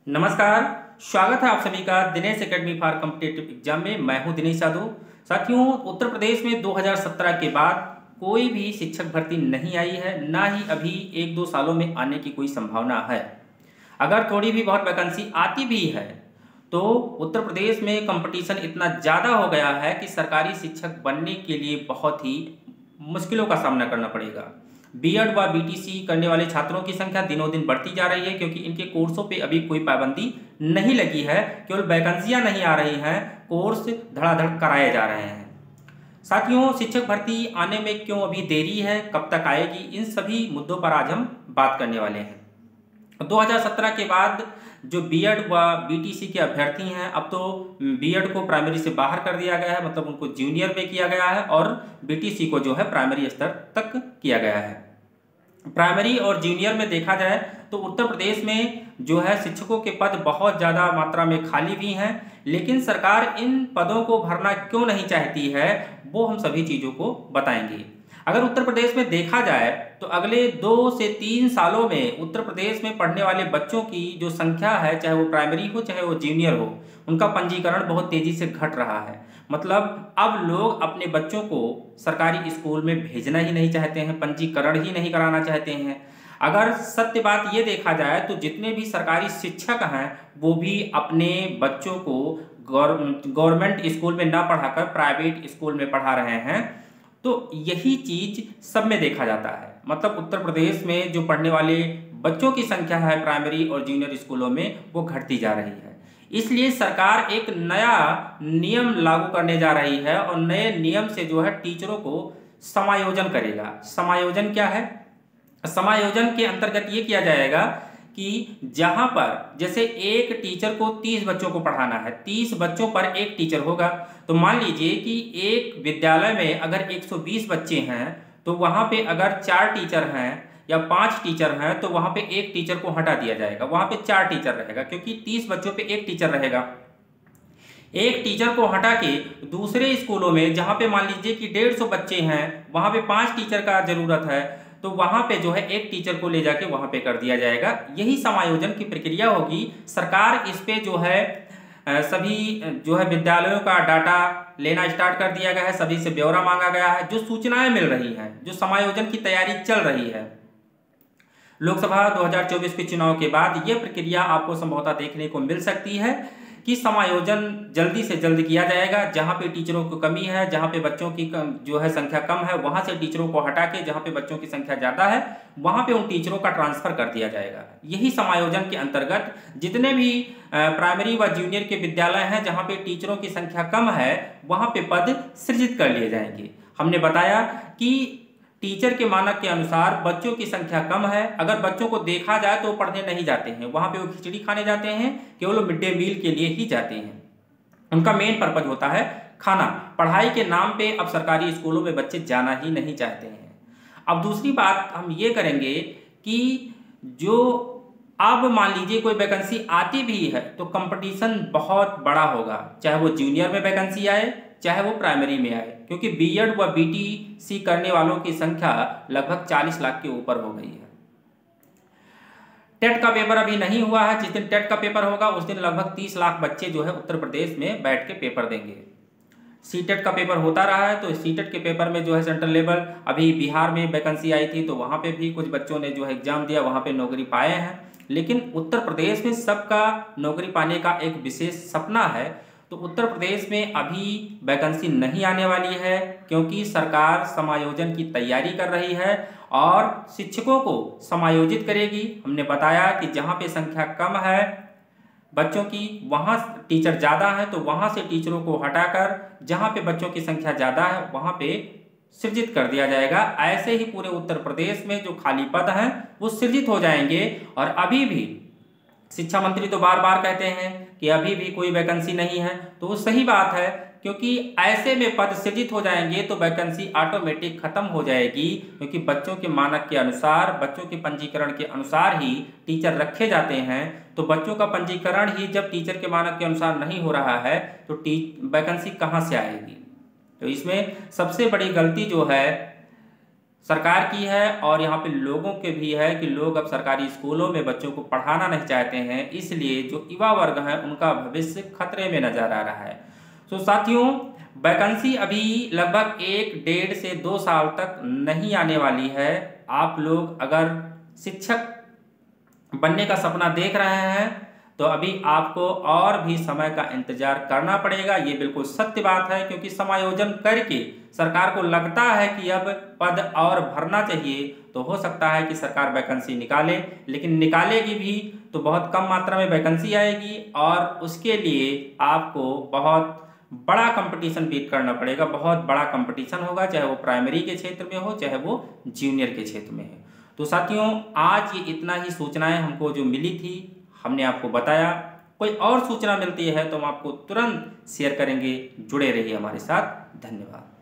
नमस्कार। स्वागत है आप सभी का Dinesh academy for competitive exam में। मैं हूं दिनेश यादव। साथियों, उत्तर प्रदेश में 2017 के बाद कोई भी शिक्षक भर्ती नहीं आई है, ना ही अभी 1-2 सालों में आने की कोई संभावना है। अगर थोड़ी भी बहुत वैकेंसी आती भी है तो उत्तर प्रदेश में कंपटीशन इतना ज़्यादा हो गया है कि सरकारी शिक्षक बनने के लिए बहुत ही मुश्किलों का सामना करना पड़ेगा। बीएड व बीटीसी करने वाले छात्रों की संख्या दिनों दिन बढ़ती जा रही है, क्योंकि इनके कोर्सों पे अभी कोई पाबंदी नहीं लगी है। केवल वैकेंसियां नहीं आ रही हैं, कोर्स धड़ाधड़ कराए जा रहे हैं। साथियों, शिक्षक भर्ती आने में क्यों अभी देरी है, कब तक आएगी, इन सभी मुद्दों पर आज हम बात करने वाले हैं। 2017 के बाद जो बीएड व बीटीसी के अभ्यर्थी हैं, अब तो बीएड को प्राइमरी से बाहर कर दिया गया है, मतलब उनको जूनियर में किया गया है, और बीटीसी को जो है प्राइमरी स्तर तक किया गया है। प्राइमरी और जूनियर में देखा जाए तो उत्तर प्रदेश में जो है शिक्षकों के पद बहुत ज़्यादा मात्रा में खाली भी हैं, लेकिन सरकार इन पदों को भरना क्यों नहीं चाहती है, वो हम सभी चीज़ों को बताएंगे। अगर उत्तर प्रदेश में देखा जाए तो अगले 2 से 3 सालों में उत्तर प्रदेश में पढ़ने वाले बच्चों की जो संख्या है, चाहे वो प्राइमरी हो चाहे वो जूनियर हो, उनका पंजीकरण बहुत तेजी से घट रहा है। मतलब अब लोग अपने बच्चों को सरकारी स्कूल में भेजना ही नहीं चाहते हैं, पंजीकरण ही नहीं कराना चाहते हैं। अगर सत्य बात ये देखा जाए तो जितने भी सरकारी शिक्षक हैं वो भी अपने बच्चों को गवर्नमेंट स्कूल में ना पढ़ाकर प्राइवेट स्कूल में पढ़ा रहे हैं। तो यही चीज सब में देखा जाता है। मतलब उत्तर प्रदेश में जो पढ़ने वाले बच्चों की संख्या है प्राइमरी और जूनियर स्कूलों में, वो घटती जा रही है। इसलिए सरकार एक नया नियम लागू करने जा रही है, और नए नियम से जो है टीचरों को समायोजन करेगा। समायोजन क्या है? समायोजन के अंतर्गत ये किया जाएगा कि जहां पर जैसे एक टीचर को 30 बच्चों को पढ़ाना है, 30 बच्चों पर एक टीचर होगा। तो मान लीजिए कि एक विद्यालय में अगर 120 बच्चे हैं तो वहां पे अगर 4 टीचर हैं या 5 टीचर हैं तो वहां पे एक टीचर को हटा दिया जाएगा, वहां पे 4 टीचर रहेगा, क्योंकि 30 बच्चों पे एक टीचर रहेगा। एक टीचर को हटा के दूसरे स्कूलों में जहां पे मान लीजिए कि 150 बच्चे हैं, वहां पे 5 टीचर का जरूरत है, तो वहां पे जो है एक टीचर को ले जाके वहां पे कर दिया जाएगा। यही समायोजन की प्रक्रिया होगी। सरकार इस पे जो है सभी जो है विद्यालयों का डाटा लेना स्टार्ट कर दिया गया है, सभी से ब्यौरा मांगा गया है। जो सूचनाएं मिल रही हैं, जो समायोजन की तैयारी चल रही है, लोकसभा 2024 के चुनाव के बाद यह प्रक्रिया आपको संभवतः देखने को मिल सकती है कि समायोजन जल्दी से जल्द किया जाएगा। जहां पे टीचरों की कमी है, जहां पे बच्चों की जो है संख्या कम है, वहां से टीचरों को हटा के जहां पे बच्चों की संख्या ज़्यादा है वहां पे उन टीचरों का ट्रांसफर कर दिया जाएगा। यही समायोजन के अंतर्गत जितने भी प्राइमरी व जूनियर के विद्यालय हैं जहाँ पे टीचरों की संख्या कम है, वहाँ पे पद सृजित कर लिए जाएंगे। हमने बताया कि टीचर के मानक के अनुसार बच्चों की संख्या कम है। अगर बच्चों को देखा जाए तो पढ़ने नहीं जाते हैं, वहाँ पे वो खिचड़ी खाने जाते हैं, केवल मिड डे मील के लिए ही जाते हैं। उनका मेन पर्पज होता है खाना। पढ़ाई के नाम पे अब सरकारी स्कूलों में बच्चे जाना ही नहीं चाहते हैं। अब दूसरी बात हम ये करेंगे कि जो अब मान लीजिए कोई वैकेंसी आती भी है तो कंपटीशन बहुत बड़ा होगा, चाहे वो जूनियर में वैकेंसी आए चाहे वो प्राइमरी में आए, क्योंकि बीएड व बीटीसी करने वालों की संख्या लगभग 40 लाख के ऊपर हो गई है। टेट का पेपर अभी नहीं हुआ है। जिस दिन टेट का पेपर होगा उस दिन लगभग 30 लाख बच्चे जो है उत्तर प्रदेश में बैठ के पेपर देंगे। सीटेट का पेपर होता रहा है, तो सीटेट के पेपर में जो है सेंट्रल लेवल, अभी बिहार में वैकेंसी आई थी तो वहाँ पे भी कुछ बच्चों ने जो है एग्जाम दिया, वहाँ पे नौकरी पाए हैं। लेकिन उत्तर प्रदेश में सबका नौकरी पाने का एक विशेष सपना है, तो उत्तर प्रदेश में अभी वैकेंसी नहीं आने वाली है, क्योंकि सरकार समायोजन की तैयारी कर रही है और शिक्षकों को समायोजित करेगी। हमने बताया कि जहाँ पे संख्या कम है बच्चों की, वहाँ टीचर ज़्यादा है, तो वहाँ से टीचरों को हटाकर जहाँ पे बच्चों की संख्या ज़्यादा है वहाँ पे सृजित कर दिया जाएगा। ऐसे ही पूरे उत्तर प्रदेश में जो खाली पद हैं वो सृजित हो जाएंगे। और अभी भी शिक्षा मंत्री तो बार बार कहते हैं कि अभी भी कोई वैकेंसी नहीं है, तो वो सही बात है, क्योंकि ऐसे में पद सृजित हो जाएंगे तो वैकेंसी ऑटोमेटिक खत्म हो जाएगी, क्योंकि बच्चों के मानक के अनुसार, बच्चों के पंजीकरण के अनुसार ही टीचर रखे जाते हैं। तो बच्चों का पंजीकरण ही जब टीचर के मानक के अनुसार नहीं हो रहा है तो वैकेंसी कहाँ से आएगी? तो इसमें सबसे बड़ी गलती जो है सरकार की है और यहाँ पे लोगों के भी है कि लोग अब सरकारी स्कूलों में बच्चों को पढ़ाना नहीं चाहते हैं, इसलिए जो युवा वर्ग है उनका भविष्य खतरे में नजर आ रहा है। तो साथियों, वैकेंसी अभी लगभग 1 डेढ़ से 2 साल तक नहीं आने वाली है। आप लोग अगर शिक्षक बनने का सपना देख रहे हैं तो अभी आपको और भी समय का इंतजार करना पड़ेगा। ये बिल्कुल सत्य बात है, क्योंकि समायोजन करके सरकार को लगता है कि अब पद और भरना चाहिए, तो हो सकता है कि सरकार वैकेंसी निकाले, लेकिन निकालेगी भी तो बहुत कम मात्रा में वैकेंसी आएगी और उसके लिए आपको बहुत बड़ा कंपटीशन बीट करना पड़ेगा। बहुत बड़ा कंपटीशन होगा, चाहे वो प्राइमरी के क्षेत्र में हो, चाहे वो जूनियर के क्षेत्र में है। तो साथियों, आज ये इतना ही सूचनाएं हमको जो मिली थी हमने आपको बताया। कोई और सूचना मिलती है तो हम आपको तुरंत शेयर करेंगे। जुड़े रहिए हमारे साथ। धन्यवाद।